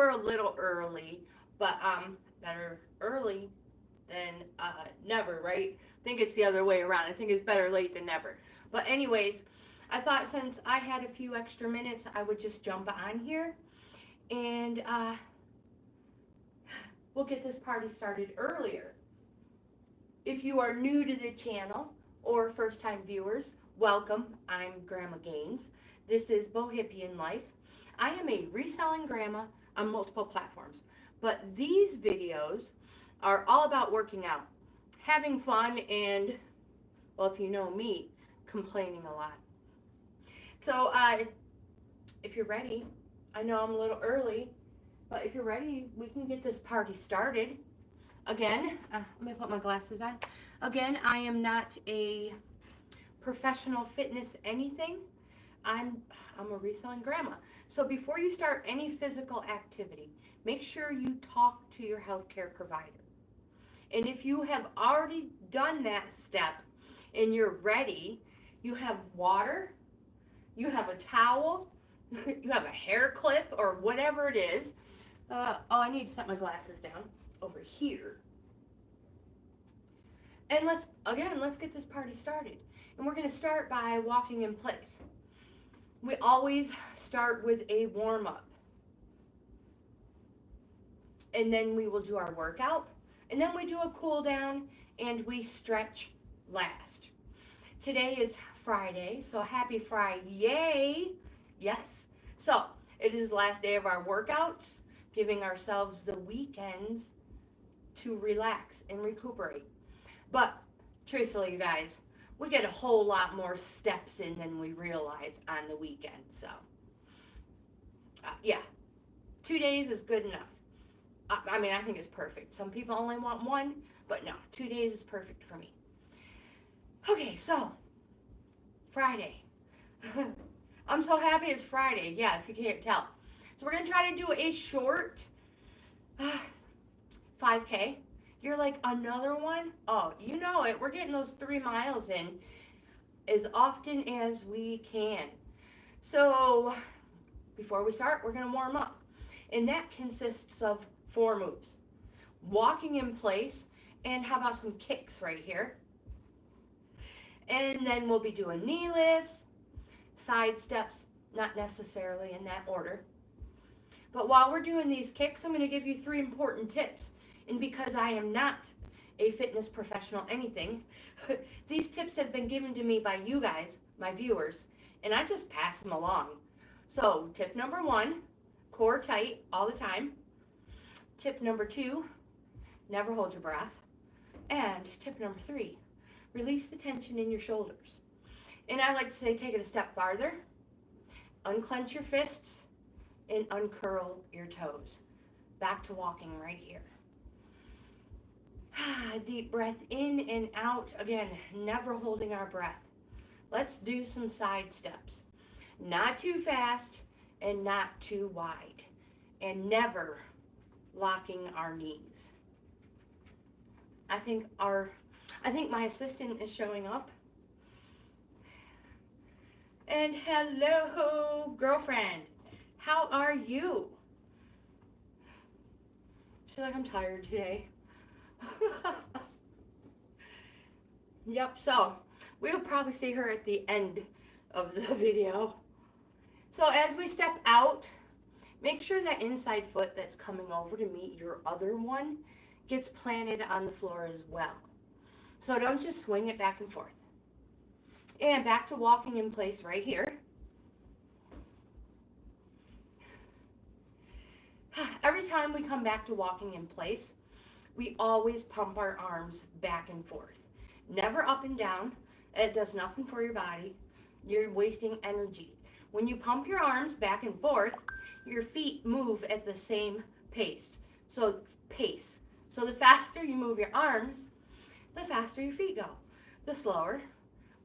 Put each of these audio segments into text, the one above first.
we're a little early, but better early than never, right? I think it's the other way around. I think it's better late than never. But anyways, I thought since I had a few extra minutes, I would just jump on here and we'll get this party started earlier. If you are new to the channel or first time viewers, welcome. I'm Grandma GAINZ. This is Bohippian Life. I am a reselling grandma on multiple platforms, but these videos are all about working out, having fun, and, well, if you know me, complaining a lot. So if you're ready, I know I'm a little early, but if you're ready, we can get this party started. Again, let me put my glasses on. Again, I am not a professional fitness anything. I'm a reselling grandma. So before you start any physical activity, make sure you talk to your healthcare provider. And if you have already done that step and you're ready, you have water, you have a towel, you have a hair clip or whatever it is. I need to set my glasses down over here. And let's get this party started. And we're going to start by walking in place. We always start with a warm-up. And then we will do our workout. And then we do a cool down and we stretch last. Today is Friday, so happy Friday. Yay! Yes. So it is the last day of our workouts, giving ourselves the weekends to relax and recuperate. But truthfully, you guys, we get a whole lot more steps in than we realize on the weekend. So yeah, 2 days is good enough. I mean, I think it's perfect. Some people only want one, but no, 2 days is perfect for me. Okay, so Friday. I'm so happy it's Friday. Yeah, if you can't tell. So we're going to try to do a short 5K. You're like, another one? Oh, you know it. We're getting those 3 miles in as often as we can. So before we start, we're going to warm up. And that consists of 4 moves. Walking in place, and how about some kicks right here? And then we'll be doing knee lifts, side steps, not necessarily in that order. But while we're doing these kicks, I'm going to give you 3 important tips. And because I am not a fitness professional anything, these tips have been given to me by you guys, my viewers, and I just pass them along. So tip number 1, core tight all the time. Tip number 2, never hold your breath. And tip number 3, release the tension in your shoulders. And I like to say, take it a step farther, unclench your fists, and uncurl your toes. Back to walking right here. Deep breath in and out. Again, never holding our breath. Let's do some side steps. Not too fast and not too wide. And never locking our knees. I think my assistant is showing up. And hello, girlfriend. How are you? She's like, I'm tired today. Yep, so we'll probably see her at the end of the video. So as we step out, make sure that inside foot that's coming over to meet your other one gets planted on the floor as well. So don't just swing it back and forth. And back to walking in place right here. Every time we come back to walking in place, we always pump our arms back and forth. Never up and down. It does nothing for your body. You're wasting energy. When you pump your arms back and forth, your feet move at the same pace. So the faster you move your arms, the faster your feet go. The slower,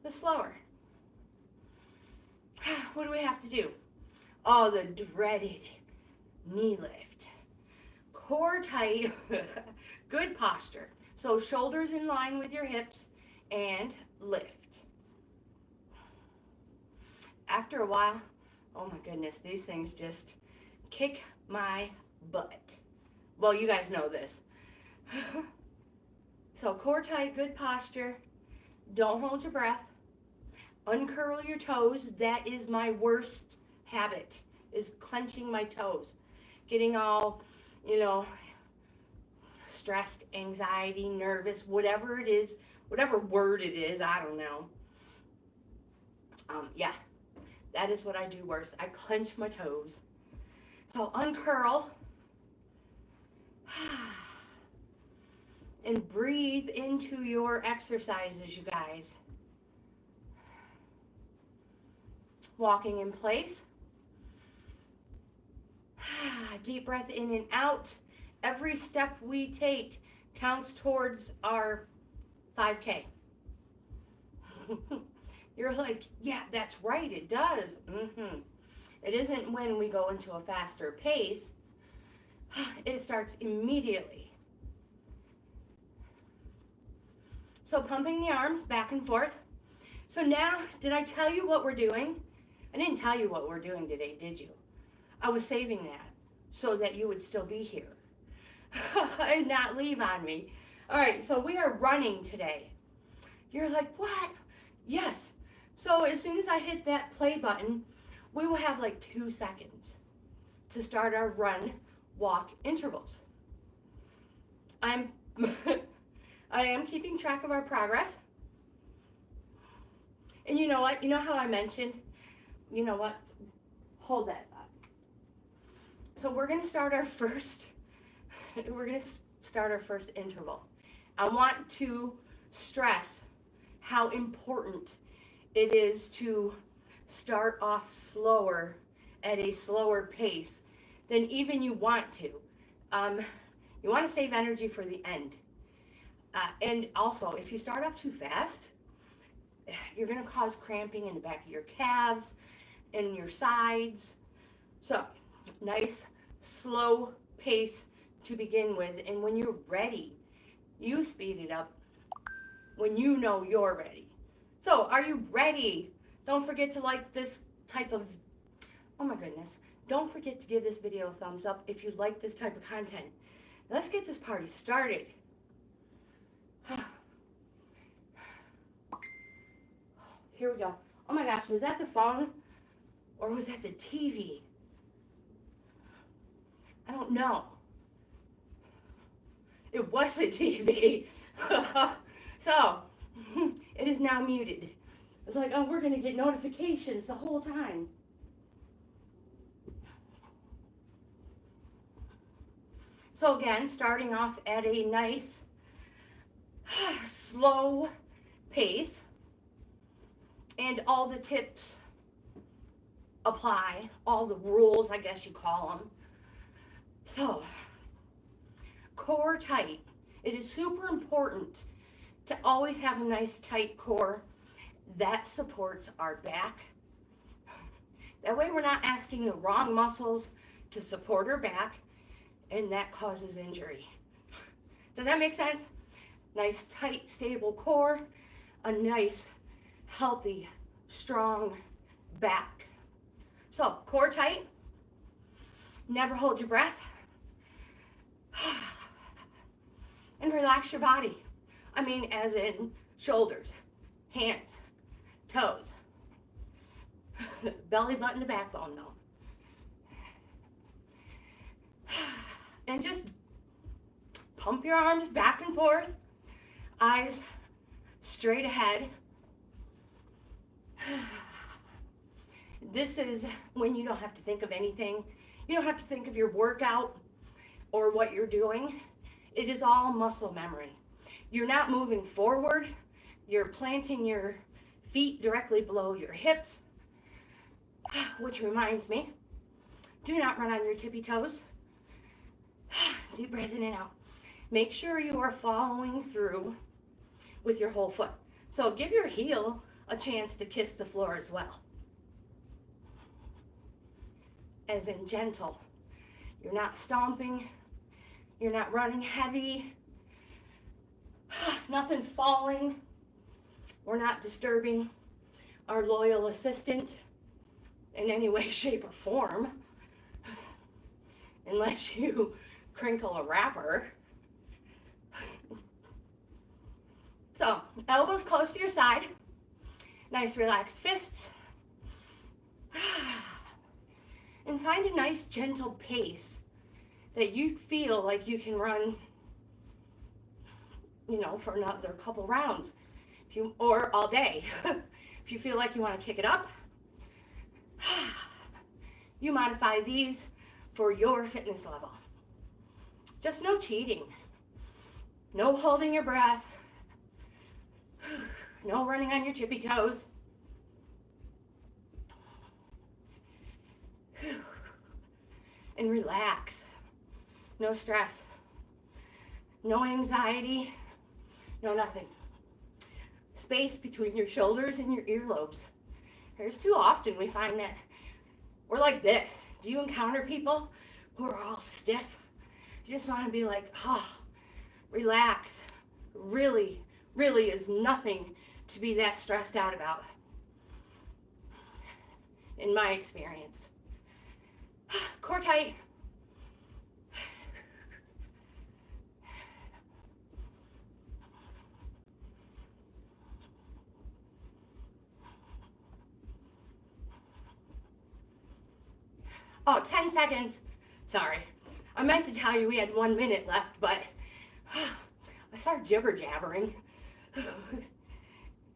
the slower. What do we have to do? Oh, the dreaded knee lift. Core tight, good posture. So shoulders in line with your hips and lift. After a while, oh my goodness, these things just kick my But, well, you guys know this. So core tight, good posture. Don't hold your breath. Uncurl your toes. That is my worst habit, is clenching my toes. Getting all, stressed, anxiety, nervous, whatever it is, whatever word it is, I don't know. Yeah, that is what I do worst. I clench my toes. So uncurl. And breathe into your exercises, you guys. Walking in place. Deep breath in and out. Every step we take counts towards our 5K. You're like, yeah, that's right, it does. It isn't when we go into a faster pace. It starts immediately. So pumping the arms back and forth. So now, did I tell you what we're doing? I didn't tell you what we're doing today, did you? I was saving that so that you would still be here and not leave on me. All right, so we are running today. You're like, what? Yes. So as soon as I hit that play button, we will have like 2 seconds to start our run, walk intervals. I am keeping track of our progress. And you know what? You know how I mentioned, you know what? Hold that thought. So we're going to start our first interval. I want to stress how important it is to start off slower at a slower pace than even you want to. You want to save energy for the end. And also, if you start off too fast, you're going to cause cramping in the back of your calves and your sides. So, nice, slow pace to begin with. And when you're ready, you speed it up when you know you're ready. So, are you ready? Don't forget to like this type of, oh my goodness. Don't forget to give this video a thumbs up if you like this type of content. Let's get this party started. Here we go. Oh my gosh, was that the phone or was that the TV? I don't know. It was the TV. So, it is now muted. It's like, oh, we're going to get notifications the whole time. So again, starting off at a nice, slow pace. And all the tips apply, all the rules, I guess you call them. So, core tight. It is super important to always have a nice tight core that supports our back. That way we're not asking the wrong muscles to support our back, and that causes injury. Does that make sense? Nice, tight, stable core, a nice, healthy, strong back. So, core tight. Never hold your breath. And relax your body. I mean, as in shoulders, hands, toes, belly button to backbone though. And just pump your arms back and forth, eyes straight ahead. This is when you don't have to think of anything. You don't have to think of your workout or what you're doing. It is all muscle memory. You're not moving forward. You're planting your feet directly below your hips, which reminds me, do not run on your tippy toes. Deep breath in and out. Make sure you are following through with your whole foot. So give your heel a chance to kiss the floor as well. As in gentle. You're not stomping. You're not running heavy. Nothing's falling. We're not disturbing our loyal assistant in any way, shape, or form. unless you crinkle a wrapper. So, elbows close to your side, nice relaxed fists, and find a nice gentle pace that you feel like you can run, you know, for another couple rounds, or all day. If you feel like you want to kick it up, you modify these for your fitness level. Just no cheating, no holding your breath, no running on your tippy toes. And relax. No stress, no anxiety, no nothing. Space between your shoulders and your earlobes. There's too often we find that we're like this. Do you encounter people who are all stiff? You just want to be like, oh, relax. Really is nothing to be that stressed out about, in my experience. Core tight. Oh, 10 seconds. Sorry. I meant to tell you we had 1 minute left, but I started jibber-jabbering.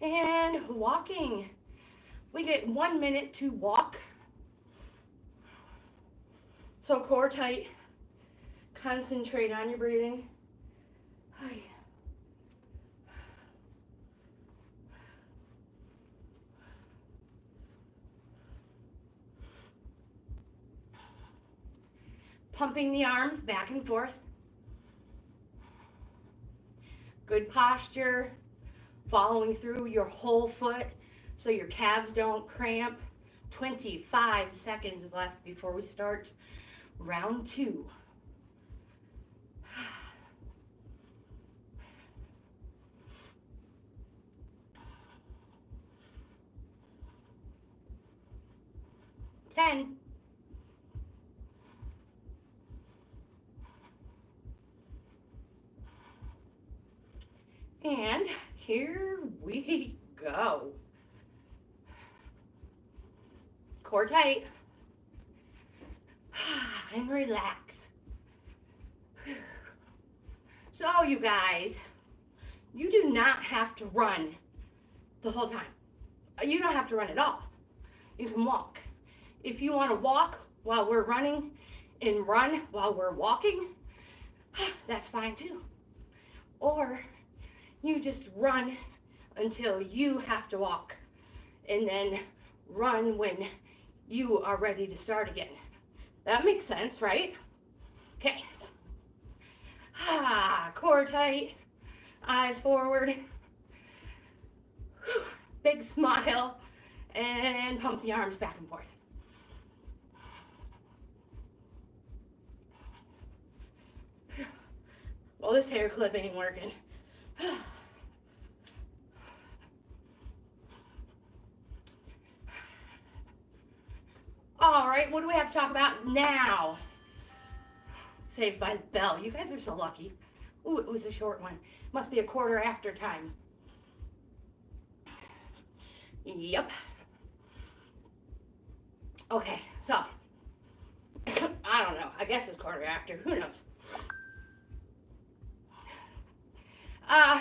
And walking. We get 1 minute to walk. So core tight. Concentrate on your breathing. Hi. Pumping the arms back and forth. Good posture. Following through your whole foot so your calves don't cramp. 25 seconds left before we start round 2. Ten. And here we go. Core tight. And relax. So you guys, you do not have to run the whole time. You don't have to run at all. You can walk. If you want to walk while we're running and run while we're walking, that's fine too. Or you just run until you have to walk and then run when you are ready to start again. That makes sense, right? Okay. Core tight, eyes forward, big smile, and pump the arms back and forth. Well, this hair clip ain't working. All right, what do we have to talk about now? Saved by the bell. You guys are so lucky. Ooh, it was a short one. Must be a quarter after time. Yep. Okay, so I don't know. I guess it's quarter after. Who knows?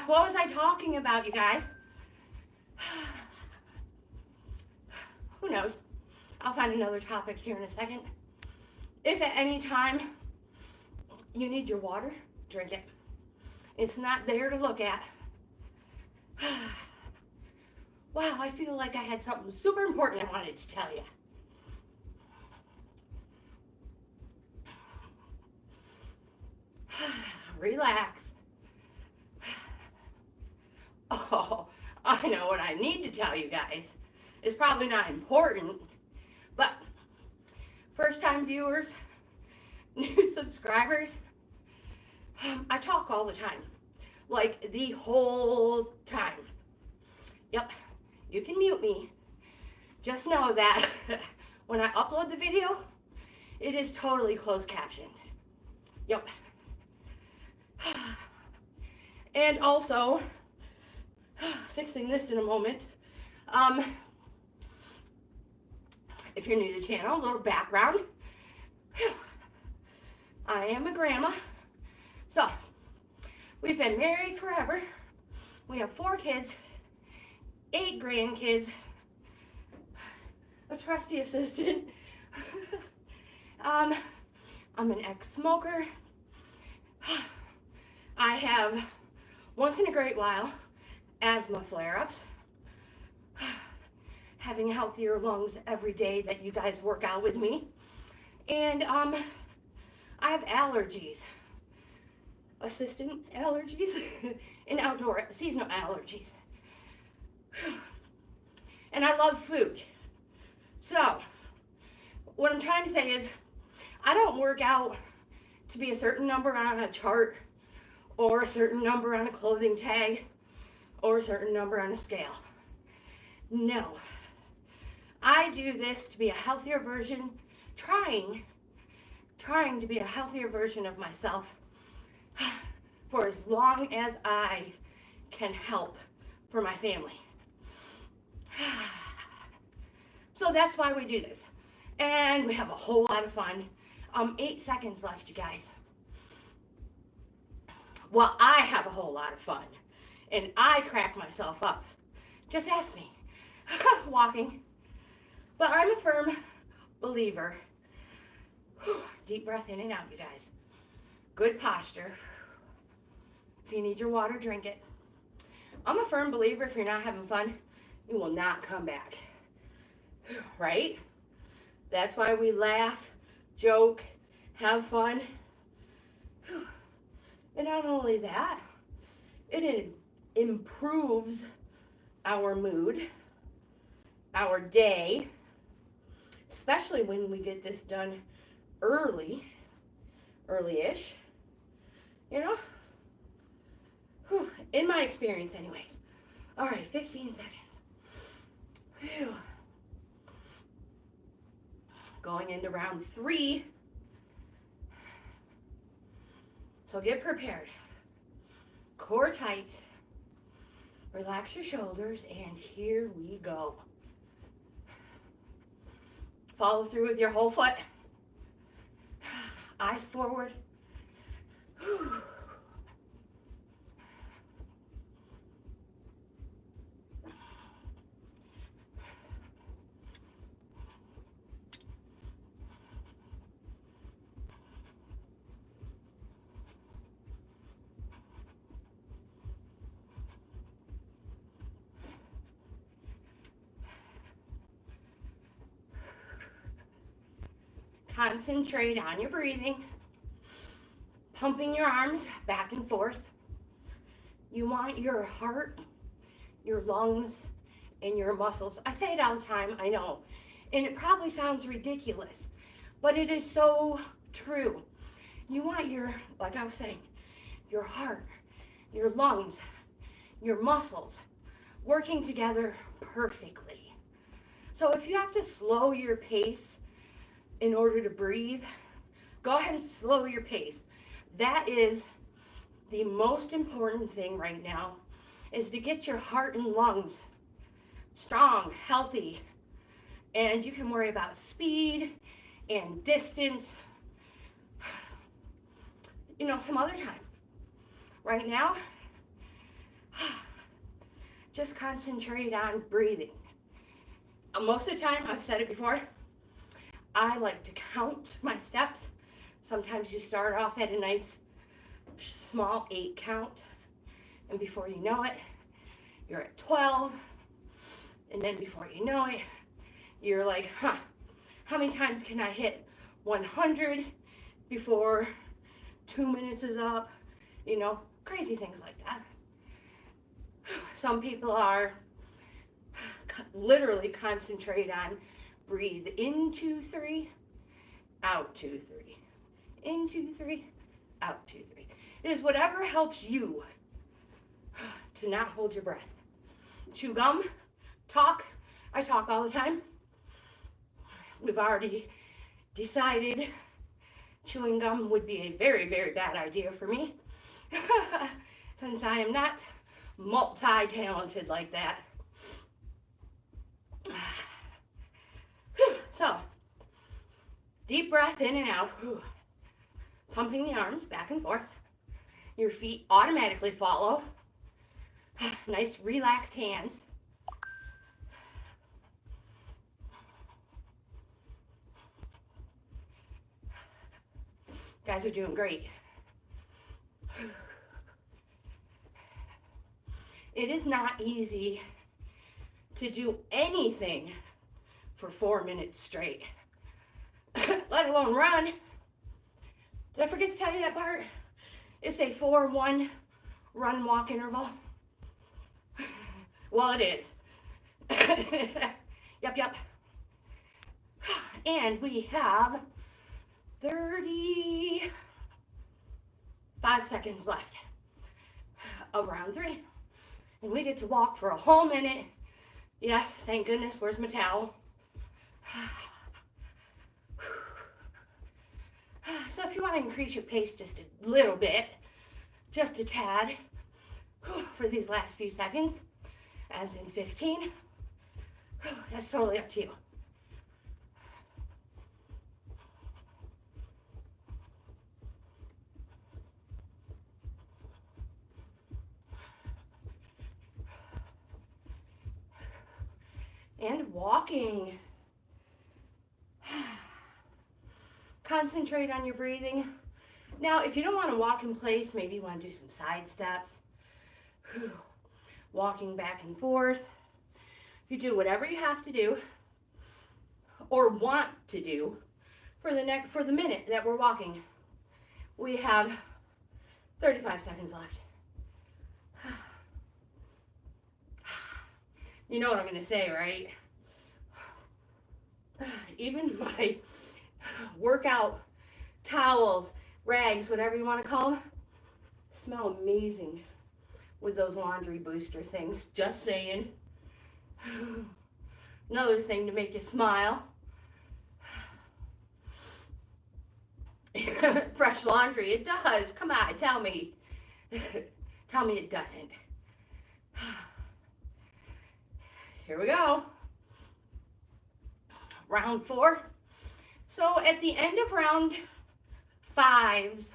What was I talking about, you guys? Who knows? I'll find another topic here in a second. If at any time you need your water, drink it. It's not there to look at. Wow, I feel like I had something super important I wanted to tell you. Relax. Oh, I know what I need to tell you guys. It's probably not important, but first-time viewers, new subscribers, I talk all the time, like the whole time. Yep, you can mute me. Just know that when I upload the video, It is totally closed captioned. Yep. And also, fixing this in a moment, if you're new to the channel, a little background. I am a grandma. So, we've been married forever. We have 4 kids, 8 grandkids, a trusty assistant. I'm an ex-smoker. I have, once in a great while, asthma flare-ups. Having healthier lungs every day that you guys work out with me. And I have allergies. Assistant allergies and outdoor seasonal allergies. And I love food. So, what I'm trying to say is, I don't work out to be a certain number on a chart, or a certain number on a clothing tag, or a certain number on a scale. No. I do this to be a healthier version, trying to be a healthier version of myself for as long as I can help for my family. So that's why we do this. And we have a whole lot of fun. 8 seconds left, you guys. Well, I have a whole lot of fun. And I crack myself up. Just ask me. Walking. But I'm a firm believer. Deep breath in and out, you guys. Good posture. If you need your water, drink it. I'm a firm believer, if you're not having fun, you will not come back. Right? That's why we laugh, joke, have fun. And not only that, it improves our mood, our day, especially when we get this done early-ish, you know? Whew. In my experience anyways. All right, 15 seconds. Whew. Going into round 3. So get prepared. Core tight. Relax your shoulders, and here we go. Follow through with your whole foot. Eyes forward. Whew. Concentrate on your breathing, pumping your arms back and forth. You want your heart, your lungs, and your muscles. I say it all the time, I know, and it probably sounds ridiculous, but it is so true. You want your, like I was saying, your heart, your lungs, your muscles working together perfectly. So if you have to slow your pace in order to breathe, go ahead and slow your pace. That is the most important thing right now, is to get your heart and lungs strong, healthy, and you can worry about speed and distance, you know, some other time. Right now, just concentrate on breathing. Most of the time, I've said it before, I like to count my steps. Sometimes you start off at a nice small 8 count, and before you know it, you're at 12, and then before you know it, you're like, how many times can I hit 100 before 2 minutes is up? You know, crazy things like that. Some people are literally concentrate on breathe in 2, 3, out 2, 3, in 2, 3, out 2, 3. It is whatever helps you to not hold your breath. Chew gum, talk. I talk all the time. We've already decided chewing gum would be a very, very bad idea for me, since I am not multi-talented like that. So, deep breath in and out, pumping the arms back and forth. Your feet automatically follow. Nice relaxed hands. Guys are doing great. It is not easy to do anything for 4 minutes straight, let alone run. Did I forget to tell you that part? It's a 4-1 run walk interval. Well, it is. Yep. And we have 35 seconds left of round 3. And we get to walk for a whole minute. Yes, thank goodness. Where's my towel? So if you want to increase your pace just a little bit, just a tad, for these last few seconds, as in 15, that's totally up to you. And walking. Concentrate on your breathing. Now, if you don't want to walk in place, maybe you want to do some side steps. Walking back and forth. You do whatever you have to do or want to do for the minute that we're walking. We have 35 seconds left. You know what I'm going to say, right? Even my workout towels, rags, whatever you want to call them, smell amazing with those laundry booster things. Just saying. Another thing to make you smile. Fresh laundry, it does. Come on, tell me. Tell me it doesn't. Here we go. Round 4. So at the end of round 5's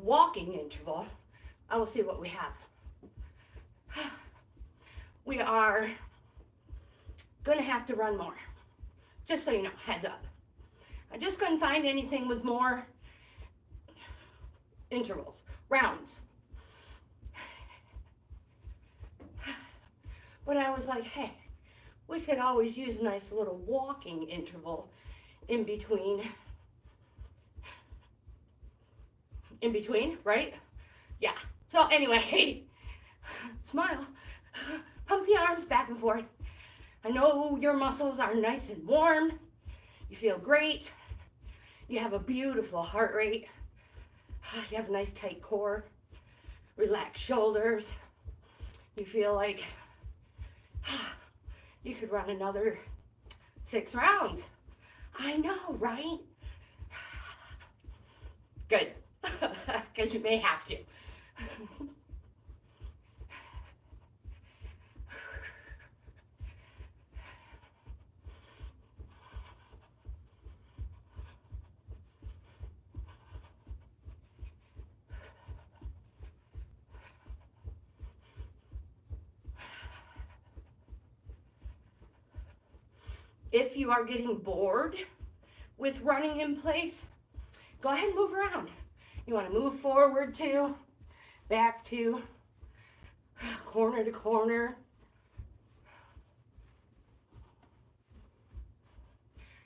walking interval, I will see what we have. We are going to have to run more. Just so you know, heads up. I just couldn't find anything with more intervals, rounds. But I was like, hey, we could always use a nice little walking interval in between. In between, right? Yeah. So anyway, smile. Pump the arms back and forth. I know your muscles are nice and warm. You feel great. You have a beautiful heart rate. You have a nice tight core. Relaxed shoulders. You feel like you could run another 6 rounds. I know, right? Good. Because you may have to. If you are getting bored with running in place, go ahead and move around. You want to move forward to, back to, corner to corner.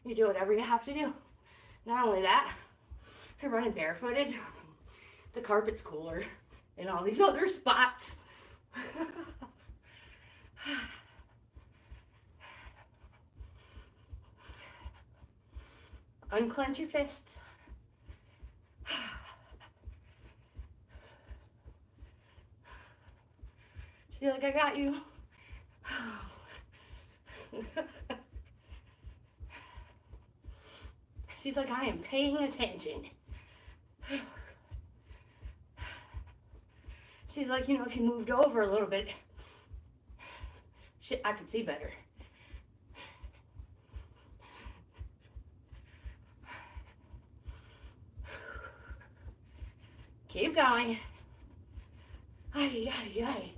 You do whatever you have to do. Not only that, if you're running barefooted, the carpet's cooler in all these other spots. Unclench your fists. Feel like I got you. She's like, I am paying attention. She's like, you know, if you moved over a little bit, shit, I could see better. Keep going. Ay, ay, ay.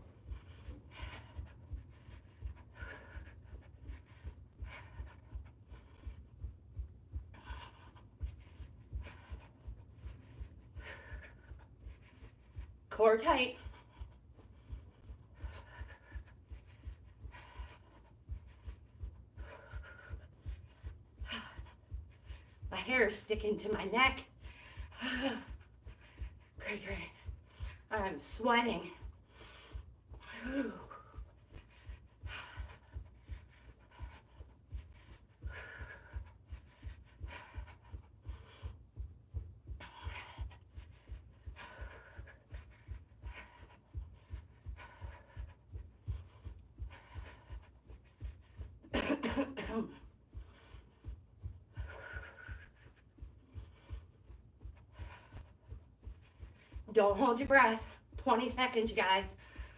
Core tight. My hair is sticking to my neck. Great, great. I'm sweating. Don't hold your breath. 20 seconds, you guys.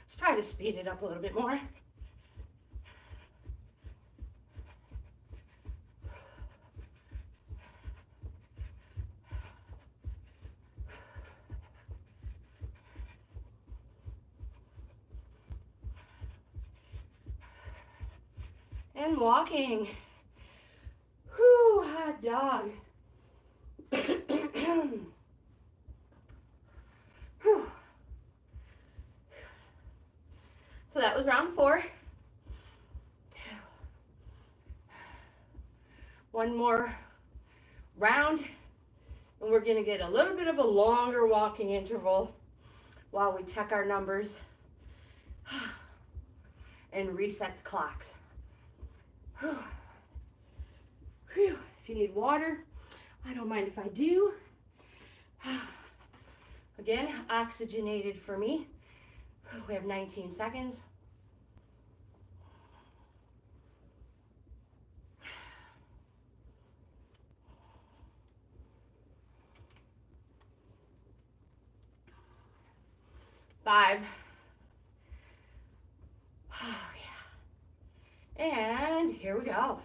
Let's try to speed it up a little bit more. And walking. Whew, hot dog. So that was round 4. One more round, and we're gonna get a little bit of a longer walking interval while we check our numbers and reset the clocks. If you need water, I don't mind if I do. Again, oxygenated for me. We have 19 seconds. Five. Oh, yeah. And here we go.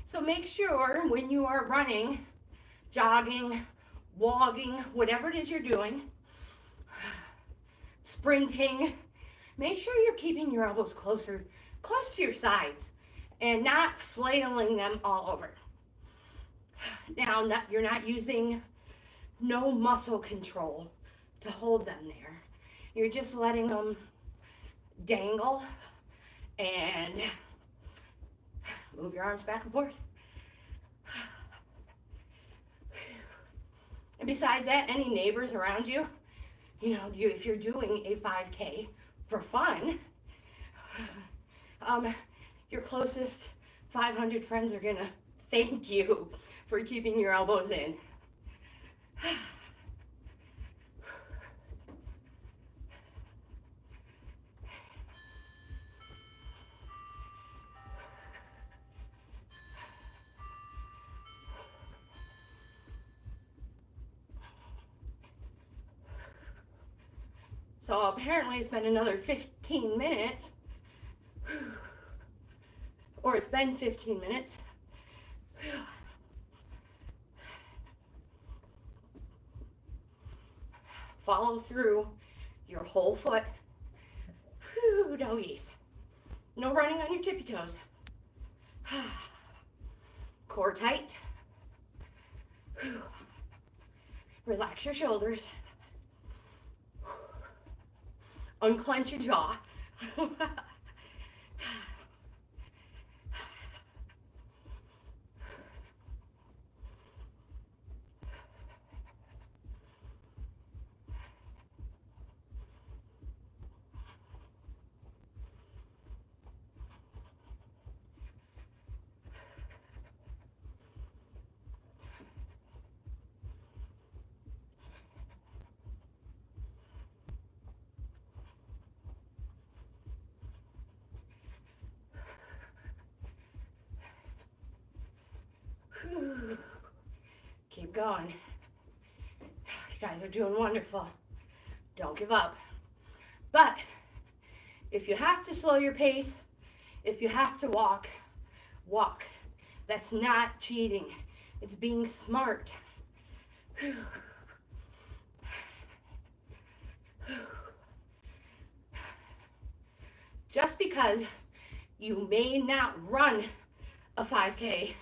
So make sure when you are running, jogging, walking, whatever it is you're doing, sprinting, make sure you're keeping your elbows close to your sides and not flailing them all over. Now, you're not using no muscle control to hold them there. You're just letting them dangle and move your arms back and forth. And besides that, any neighbors around you, if you're doing a 5K for fun, your closest 500 friends are gonna thank you for keeping your elbows in. So apparently it's been another 15 minutes, or it's been 15 minutes. Follow through your whole foot. Doggies. No running on your tippy toes. Core tight. Relax your shoulders. Unclench your jaw. going. You guys are doing wonderful. Don't give up. But if you have to slow your pace, if you have to walk, walk. That's not cheating. It's being smart. Just because you may not run a 5K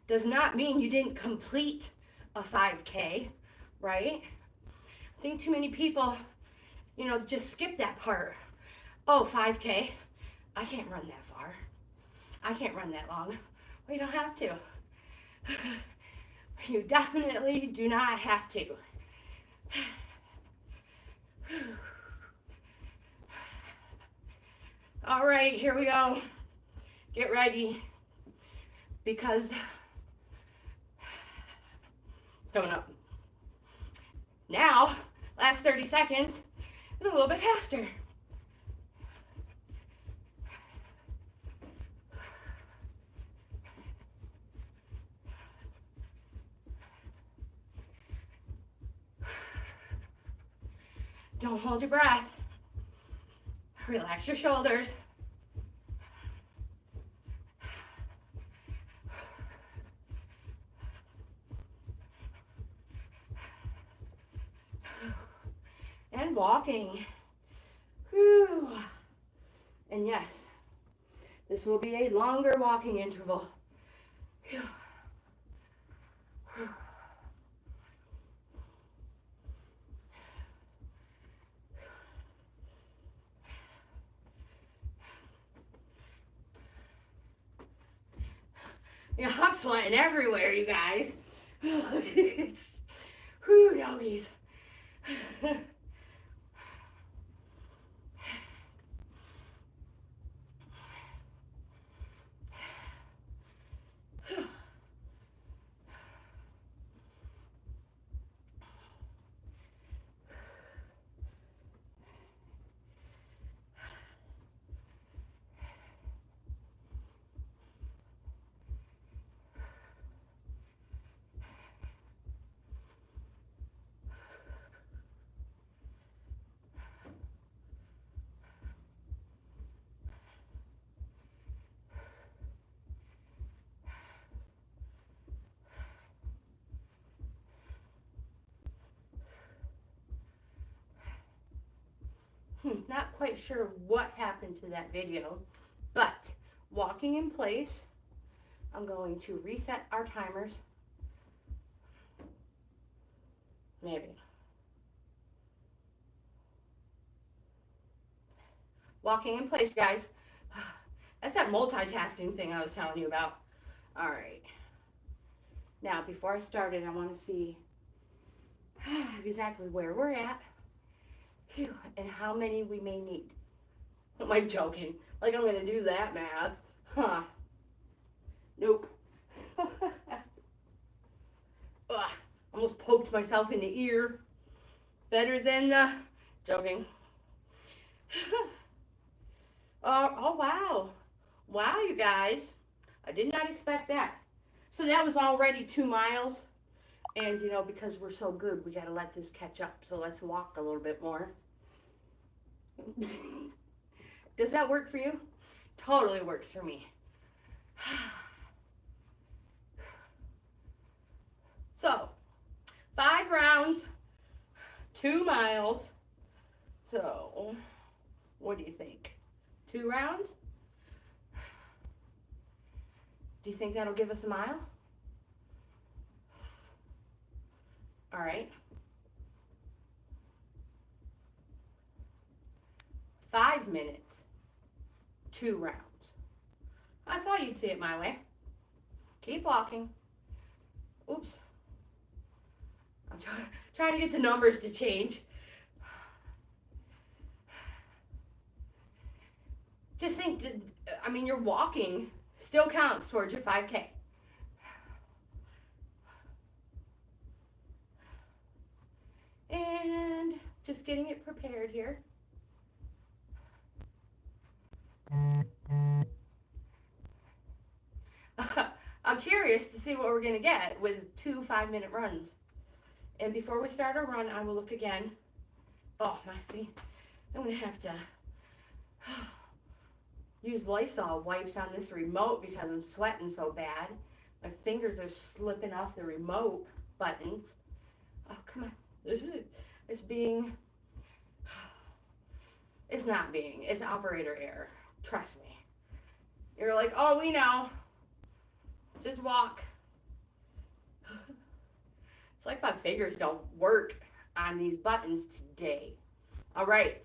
does not mean you didn't complete a 5K, right? I think too many people, just skip that part. Oh, 5K, I can't run that far. I can't run that long. Well, you don't have to. You definitely do not have to. All right, here we go. Get ready, because coming up. Now, last 30 seconds is a little bit faster. Don't hold your breath. Relax your shoulders. And walking. Whew. And yes, this will be a longer walking interval. Whew. I'm sweating everywhere, you guys. It's, whew, doggies. Not quite sure what happened to that video, but walking in place, I'm going to reset our timers. Maybe. Walking in place, guys. That's that multitasking thing I was telling you about. All right. Now, before I started, I want to see exactly where we're at. Phew, and how many we may need. Am I joking? Like I'm going to do that math. Huh. Nope. Ugh, almost poked myself in the ear. Better than joking. Oh, wow. Wow, you guys. I did not expect that. So that was already 2 miles. And, because we're so good, we got to let this catch up. So let's walk a little bit more. Does that work for you? Totally works for me. So, 5 rounds, 2 miles. So, what do you think? 2 rounds? Do you think that'll give us a mile? All right. 5 minutes, 2 rounds. I thought you'd see it my way. Keep walking. Oops. I'm trying to get the numbers to change. Just think that, your walking still counts towards your 5K. And just getting it prepared here. I'm curious to see what we're going to get with 2 5-minute runs. And before we start our run, I will look again. Oh, my feet. I'm going to have to use Lysol wipes on this remote because I'm sweating so bad. My fingers are slipping off the remote buttons. Oh, come on. It's not being. It's operator error. Trust me. You're like, oh, we know. Just walk. It's like my fingers don't work on these buttons today. All right.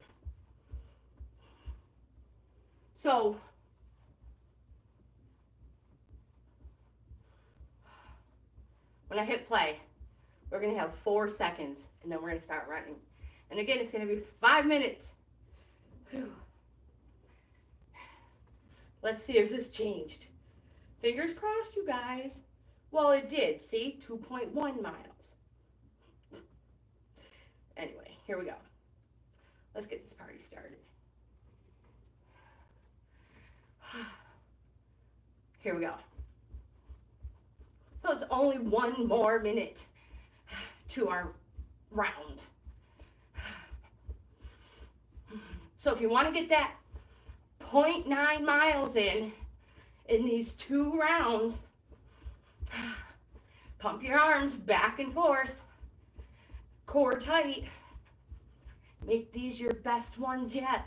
So, when I hit play, we're going to have 4 seconds, and then we're going to start running. And again, it's going to be 5 minutes. Whew. Let's see if this changed. Fingers crossed, you guys. Well, it did. See? 2.1 miles. Anyway, here we go. Let's get this party started. Here we go. So it's only 1 more minute to our round. So if you want to get that 0.9 miles in these 2 rounds, pump your arms back and forth, core tight, make these your best ones yet.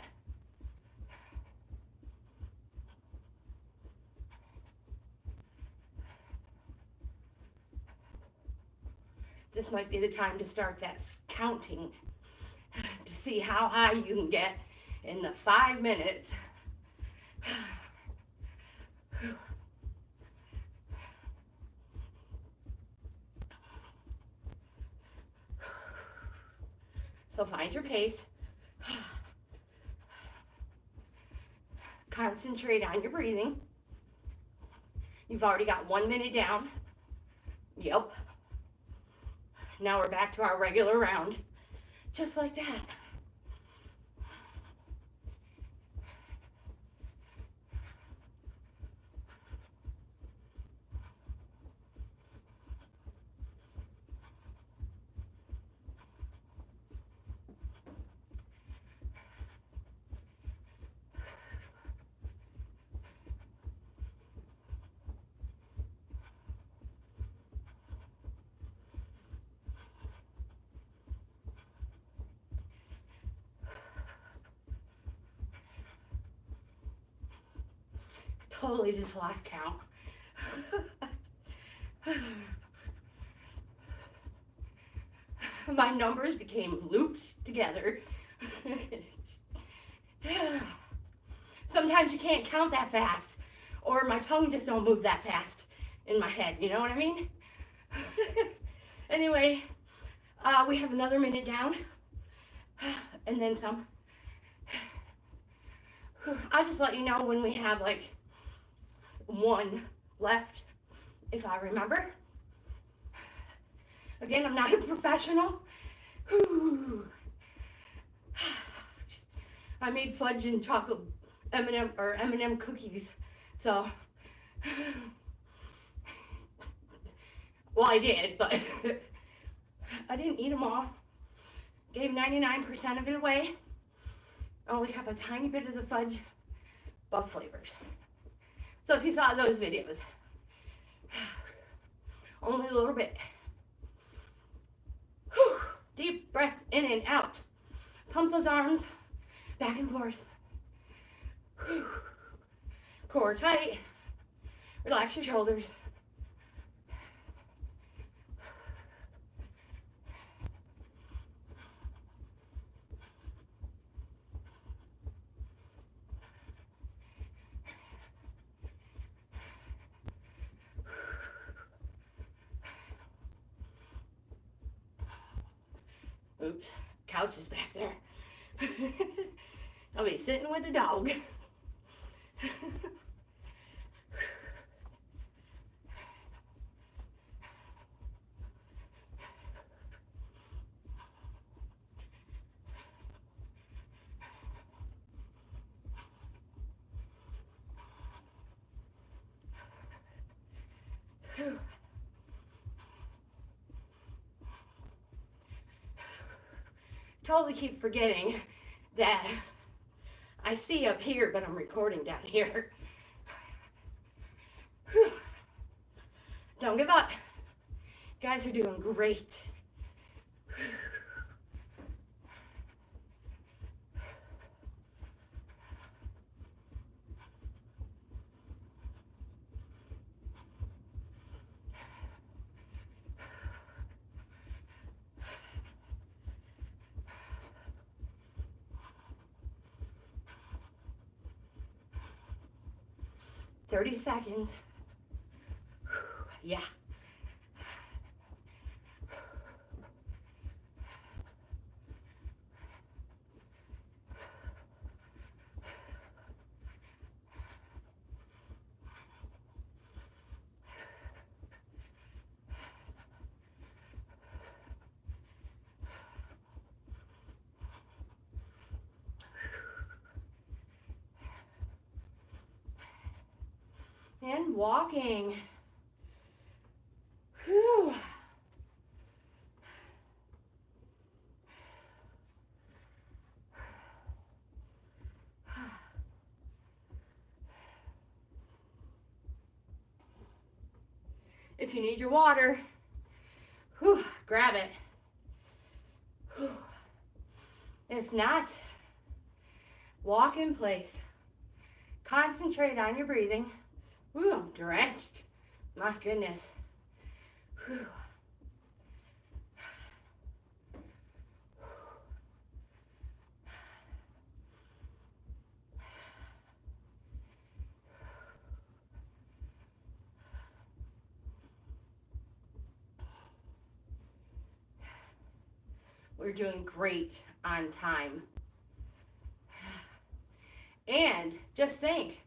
This might be the time to start that counting to see how high you can get in the 5 minutes. So find your pace. Concentrate on your breathing. You've already got 1 minute down. Yep. Now we're back to our regular round. Just like that. Totally just lost count. My numbers became looped together. Sometimes you can't count that fast, or my tongue just don't move that fast in my head, you know what I mean? Anyway, we have another minute down, and then some. I'll just let you know when we have like 1 left, if I remember. Again, I'm not a professional. I made fudge and chocolate M&M cookies, so well, I did, but I didn't eat them all. Gave 99% of it away. I only kept a tiny bit of the fudge, both flavors. So if you saw those videos, only a little bit. Whew. Deep breath in and out. Pump those arms back and forth. Whew. Core tight. Relax your shoulders. Oops, couch is back there. I'll be sitting with the dog. totally keep forgetting that I see up here, but I'm recording down here. Whew. Don't give up. You guys are doing great. 30 seconds. Yeah. And walking. Whew. If you need your water, whew, grab it. Whew. If not, walk in place. Concentrate on your breathing. Whew, I'm drenched. My goodness. Whew. We're doing great on time. And just think,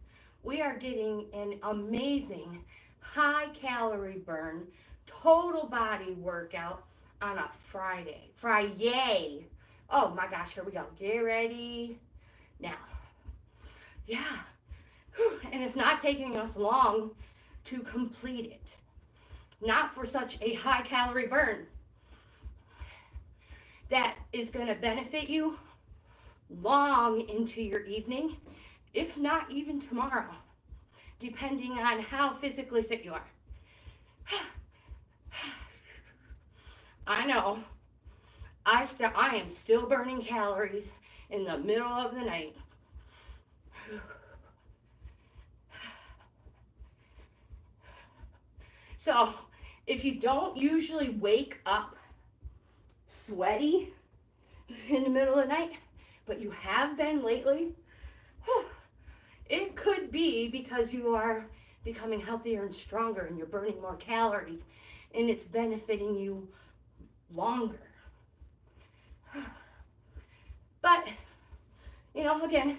we are getting an amazing high calorie burn, total body workout on a Friday. Friday. Oh my gosh, here we go. Get ready now. Yeah. Whew. And it's not taking us long to complete it. Not for such a high calorie burn. That is going to benefit you long into your evening, if not even tomorrow, depending on how physically fit you are. I know, I am still burning calories in the middle of the night. So, if you don't usually wake up sweaty in the middle of the night, but you have been lately, it could be because you are becoming healthier and stronger and you're burning more calories and it's benefiting you longer. But, again,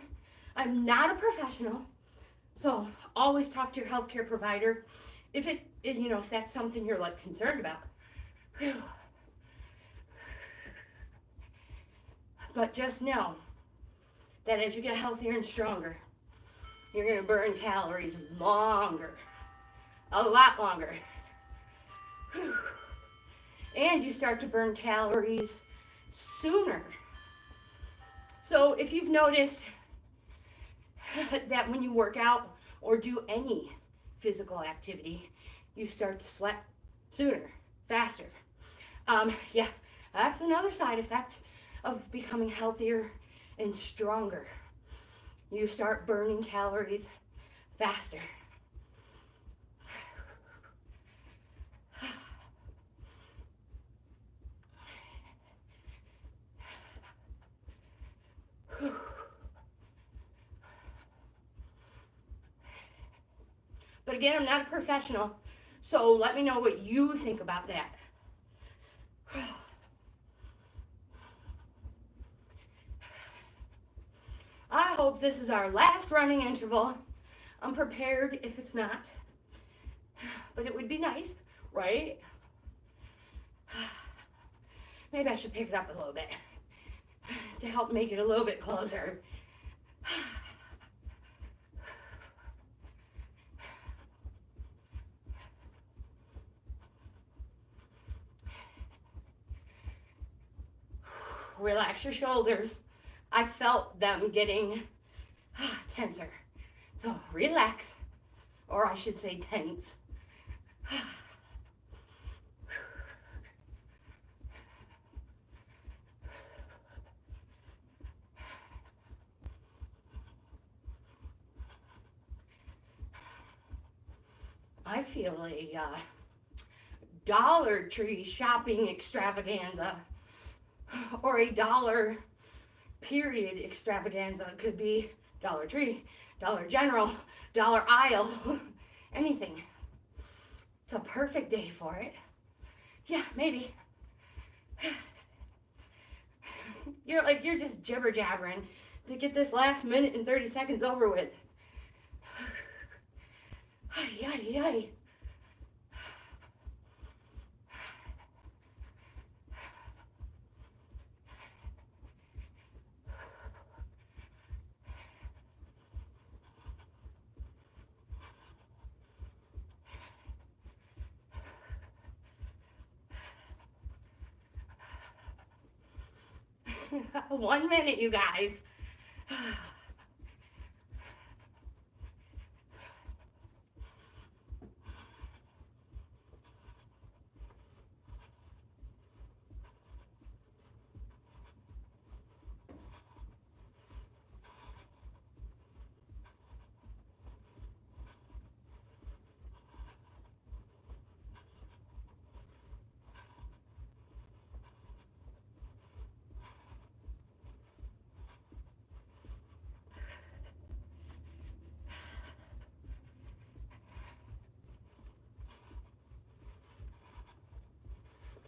I'm not a professional, so always talk to your healthcare provider if if that's something you're concerned about. But just know that as you get healthier and stronger, you're going to burn calories longer, a lot longer. And you start to burn calories sooner. So if you've noticed that when you work out or do any physical activity, you start to sweat sooner, faster. Yeah, that's another side effect of becoming healthier and stronger. You start burning calories faster. But again, I'm not a professional, so let me know what you think about that. I hope this is our last running interval. I'm prepared if it's not, but it would be nice, right? Maybe I should pick it up a little bit to help make it a little bit closer. Relax your shoulders. I felt them getting tenser. So relax, or I should say tense. I feel a Dollar Tree shopping extravaganza, or a dollar period extravaganza. It could be Dollar Tree, Dollar General, Dollar Aisle, anything. It's a perfect day for it. Yeah, maybe. You're just jibber jabbering to get this last minute and 30 seconds over with. Ay, ay, ay. One minute, you guys.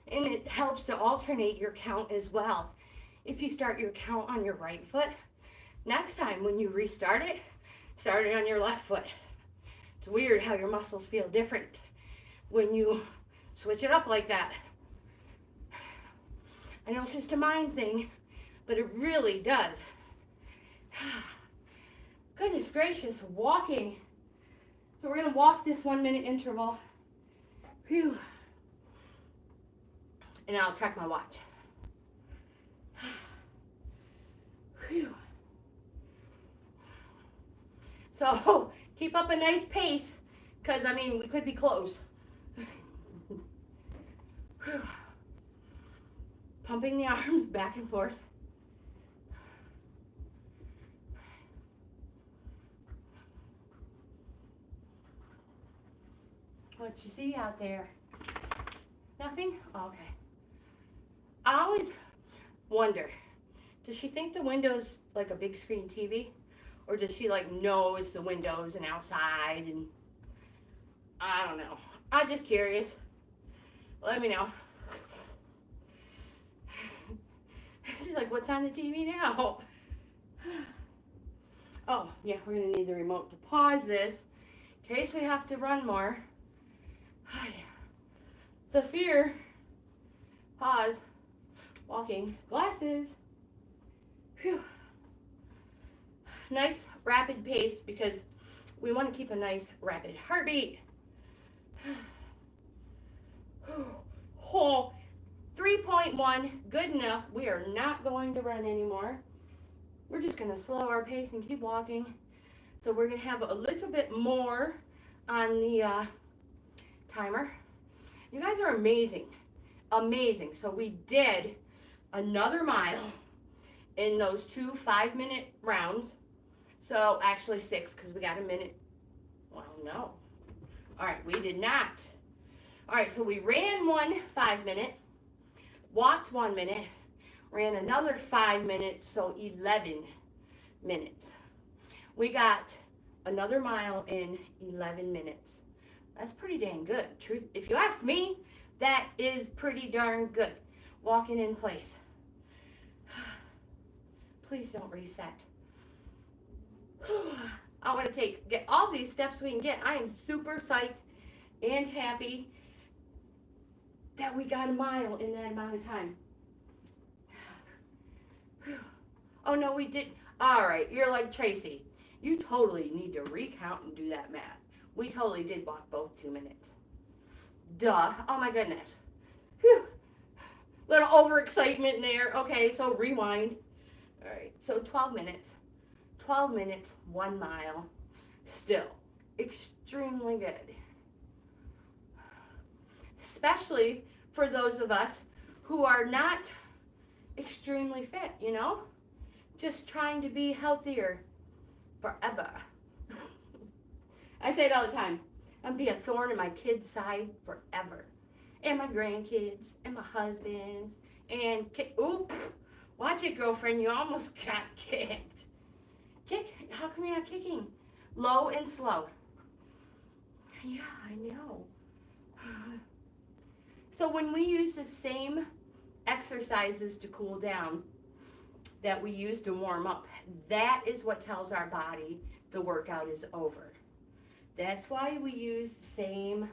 And it helps to alternate your count as well. If you start your count on your right foot, next time when you restart it, start it on your left foot. It's weird how your muscles feel different when you switch it up like that. I know it's just a mind thing, but it really does. Goodness gracious, walking. So we're gonna walk this 1 minute interval. Phew. And I'll check my watch. Whew. So keep up a nice pace, because I mean we could be close. Pumping the arms back and forth. What you see out there? Nothing? Oh, okay. I always wonder, does she think the window's like a big screen TV? Or does she like know it's the windows and outside and I don't know. I'm just curious. Let me know. She's like, what's on the TV now? Oh, yeah, we're gonna need the remote to pause this in case we have to run more. Zafir, pause. Walking, glasses. Whew. Nice rapid pace because we want to keep a nice rapid heartbeat. Oh, 3.1, good enough. We are not going to run anymore. We're just going to slow our pace and keep walking. So we're going to have a little bit more on the timer. You guys are amazing. Amazing. So we did another mile in those 2 5-minute rounds. So actually 6 because we got a minute. Well, no. All right, we did not. All right, so we ran 1 5-minute, walked 1 minute, ran another 5 minutes, so 11 minutes. We got another mile in 11 minutes. That's pretty dang good. Truth, if you ask me, that is pretty darn good. Walking in place. Please don't reset. I want to get all these steps we can get. I am super psyched and happy that we got a mile in that amount of time. Oh no, we did. All right, you're like Tracy. You totally need to recount and do that math. We totally did walk both 2 minutes. Duh. Oh my goodness. Whew. Little overexcitement there. Okay, so rewind. All right, so 12 minutes. 12 minutes, 1 mile. Still extremely good. Especially for those of us who are not extremely fit, you know? Just trying to be healthier forever. I say it all the time. I'm gonna be a thorn in my kids' side forever. And my grandkids, and my husband's, and oop, watch it, girlfriend, you almost got kicked. Kick, how come you're not kicking? Low and slow. Yeah, I know. So when we use the same exercises to cool down that we use to warm up, that is what tells our body the workout is over. That's why we use the same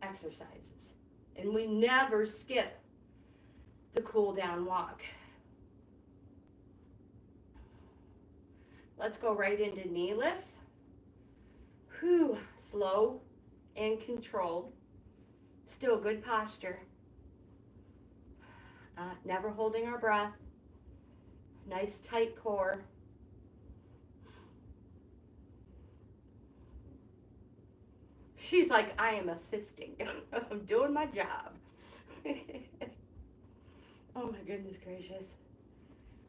exercises. And we never skip the cool down walk. Let's go right into knee lifts. Whew, slow and controlled. Still good posture. Never holding our breath. Nice tight core. She's like, I am assisting. I'm doing my job. Oh my goodness gracious.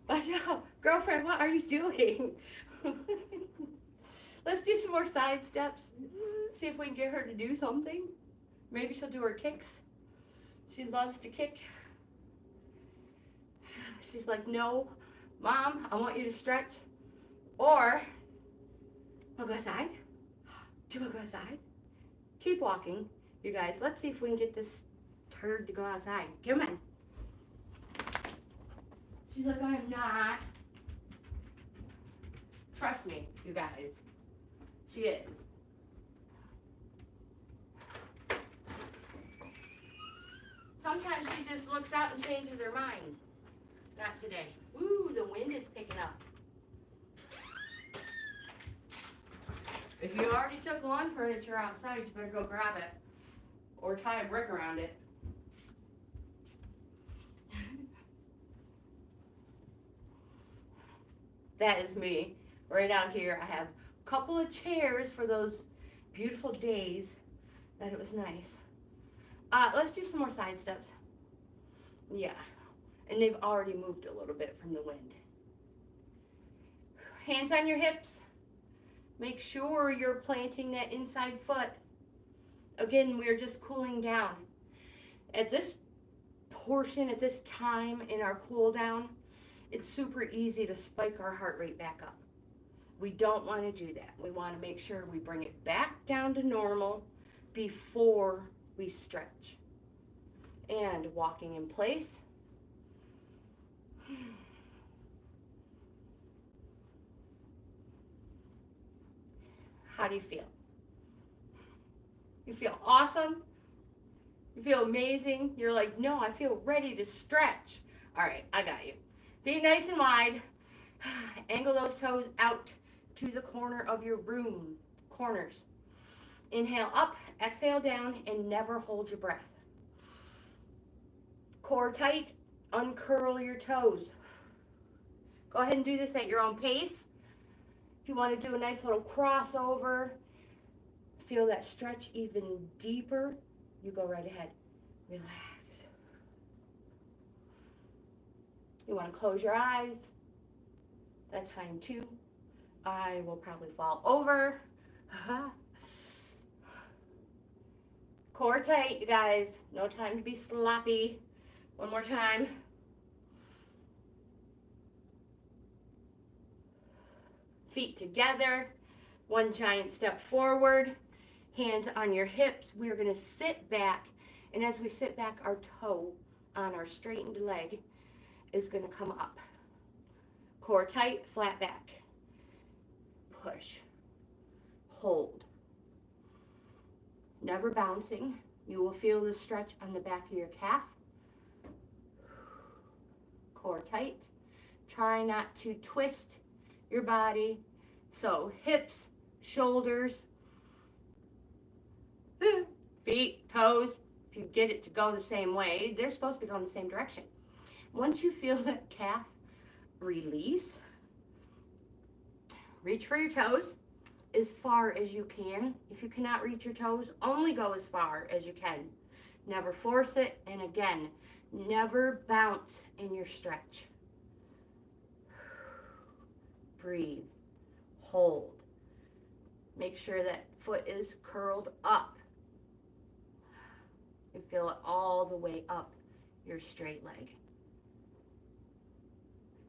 Watch out. Girlfriend, what are you doing? Let's do some more side steps. See if we can get her to do something. Maybe she'll do her kicks. She loves to kick. She's like, no, Mom, I want you to stretch. Or, I'll go outside. Do you want to go outside? Keep walking, you guys. Let's see if we can get this turd to go outside. Come on. She's like, I'm not. Trust me, you guys. She is. Sometimes she just looks out and changes her mind. Not today. Ooh, the wind is picking up. If you already took lawn furniture outside, you better go grab it. Or tie a brick around it. That is me. Right out here, I have a couple of chairs for those beautiful days that it was nice. Let's do some more side steps. Yeah. And they've already moved a little bit from the wind. Hands on your hips. Make sure you're planting that inside foot. Again, we're just cooling down. At this portion, at this time in our cool down, it's super easy to spike our heart rate back up. We don't want to do that. We want to make sure we bring it back down to normal before we stretch. And walking in place. How do you feel? You feel awesome? You feel amazing? You're like, no, I feel ready to stretch. All right, I got you. Be nice and wide. Angle those toes out to the corner of your room. Corners. Inhale up, exhale down, and never hold your breath. Core tight, uncurl your toes. Go ahead and do this at your own pace. If you want to do a nice little crossover, feel that stretch even deeper, you go right ahead. Relax. You want to close your eyes, that's fine too. I will probably fall over. Core tight, you guys. No time to be sloppy. One more time. Feet together. One giant step forward. Hands on your hips. We're going to sit back. And as we sit back, our toe on our straightened leg is going to come up. Core tight, flat back. Push. Hold. Never bouncing. You will feel the stretch on the back of your calf. Core tight. Try not to twist your body. So hips, shoulders, feet, toes. If you get it to go the same way. They're supposed to be going the same direction. Once you feel that calf release, reach for your toes as far as you can. If you cannot reach your toes, only go as far as you can. Never force it, and again, never bounce in your stretch. Breathe, hold. Make sure that foot is curled up. And feel it all the way up your straight leg.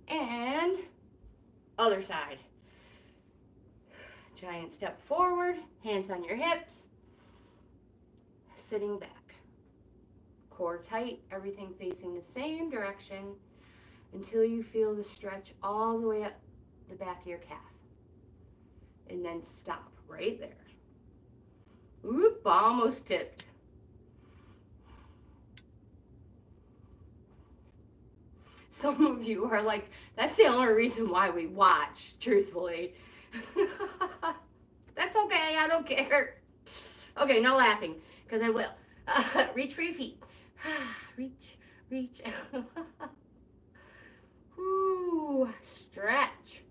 And other side. Giant step forward, hands on your hips, sitting back. Core tight, everything facing the same direction until you feel the stretch all the way up the back of your calf. And then stop right there. Oop, almost tipped. Some of you are like, that's the only reason why we watch, truthfully. That's okay, I don't care. Okay, no laughing, because I will. Reach for your feet. Reach, reach. Ooh, stretch.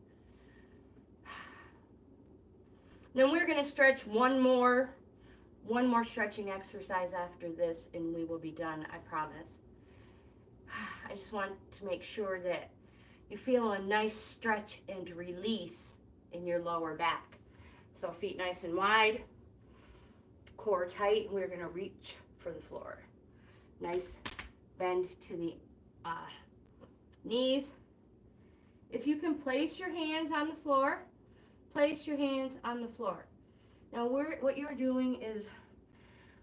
Then we're going to stretch one more stretching exercise after this, and we will be done, I promise. I just want to make sure that you feel a nice stretch and release in your lower back. So feet nice and wide, core tight, and we're going to reach for the floor. Nice bend to the knees. If you can place your hands on the floor, place your hands on the floor. Now what you're doing is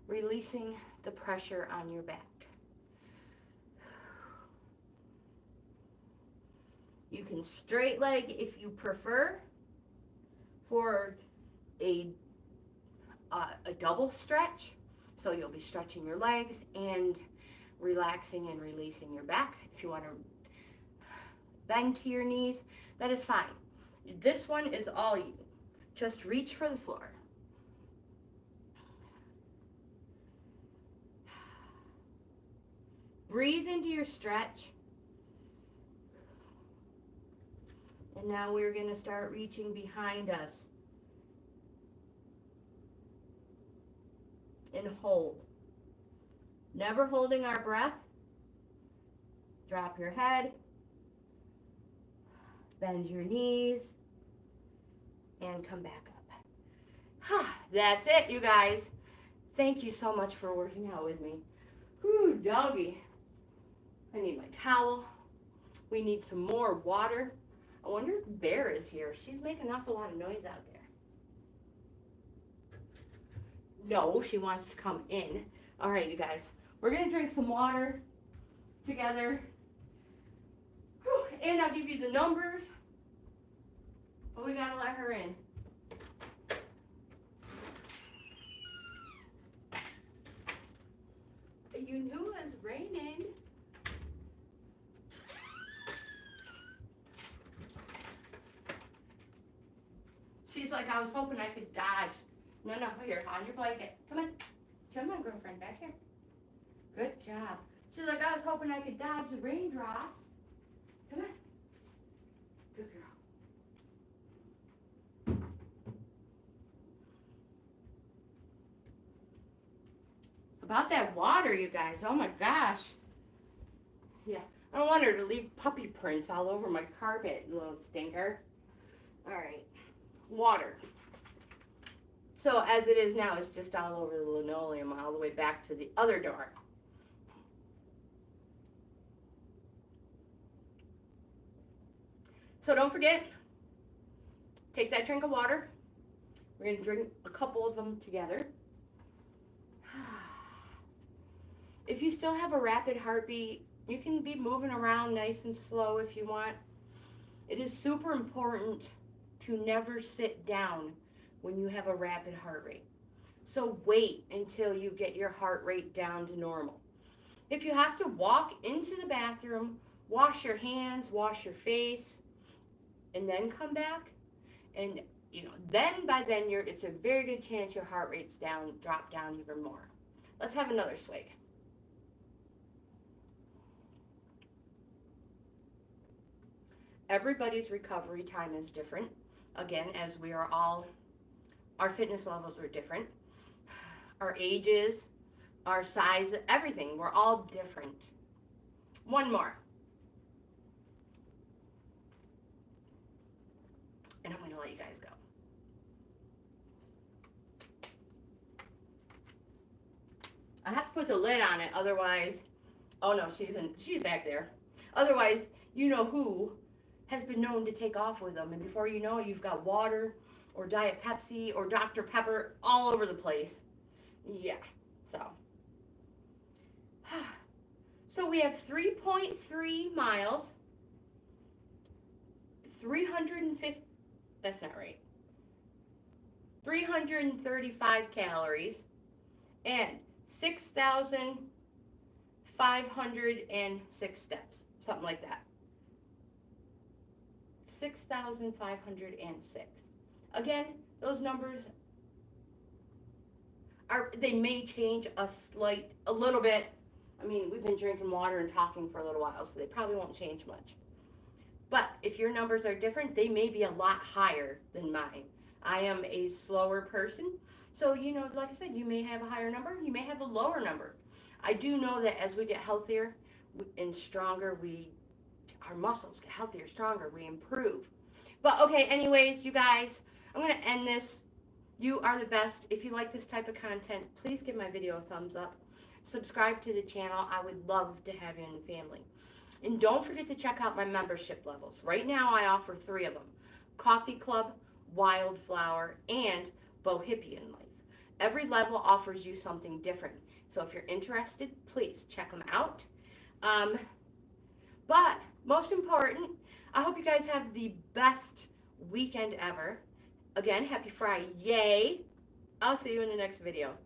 releasing the pressure on your back. You can straight leg if you prefer for a double stretch. So you'll be stretching your legs and relaxing and releasing your back. If you want to bend to your knees, that is fine. This one is all you. Just reach for the floor. Breathe into your stretch. And now we're going to start reaching behind us. And hold. Never holding our breath. Drop your head. Bend your knees. And come back up. That's it, you guys. Thank you so much for working out with me. Whew, doggy. I need my towel. We need some more water. I wonder if Bear is here. She's making an awful lot of noise out there. No, she wants to come in. All right, you guys. We're going to drink some water together. Whew, and I'll give you the numbers. But we got to let her in. You knew it was raining. She's like, I was hoping I could dodge. No, here, on your blanket. Come on. Come on, girlfriend, back here. Good job. She's like, I was hoping I could dodge the raindrops. Come on. Good girl. About that water, you guys. Oh my gosh. Yeah. I don't want her to leave puppy prints all over my carpet, you little stinker. All right. Water. So as it is now, it's just all over the linoleum, all the way back to the other door. So don't forget, take that drink of water. We're going to drink a couple of them together. If you still have a rapid heartbeat, you can be moving around nice and slow if you want. It is super important to never sit down when you have a rapid heart rate. So wait until you get your heart rate down to normal. If you have to walk into the bathroom, wash your hands, wash your face, and then come back, and then by then it's a very good chance your heart rate's down, drop down even more. Let's have another swig. Everybody's recovery time is different. Again, as we are all, our fitness levels are different. Our ages, our size, everything, we're all different. One more. And I'm going to let you guys go. I have to put the lid on it, otherwise, oh no, she's back there. Otherwise, you know who has been known to take off with them, and before you know it, you've got water or Diet Pepsi or Dr. Pepper all over the place. Yeah, so we have 3.3 miles, 350, that's not right, 335 calories, and 6,506 steps, something like that. 6,506. Again, those numbers they may change a little bit. I mean, we've been drinking water and talking for a little while, so they probably won't change much. But if your numbers are different, they may be a lot higher than mine. I am a slower person, so, you know, like I said, you may have a higher number, you may have a lower number. I do know that as we get healthier and stronger, our muscles get healthier, stronger, we improve. But okay, anyways, you guys, I'm going to end this. You are the best. If you like this type of content, please give my video a thumbs up. Subscribe to the channel. I would love to have you in the family. And don't forget to check out my membership levels. Right now I offer 3 of them: Coffee Club, Wildflower, and Bohippian Life. Every level offers you something different. So if you're interested, please check them out. But most important, I hope you guys have the best weekend ever. Again, happy Friday. Yay! I'll see you in the next video.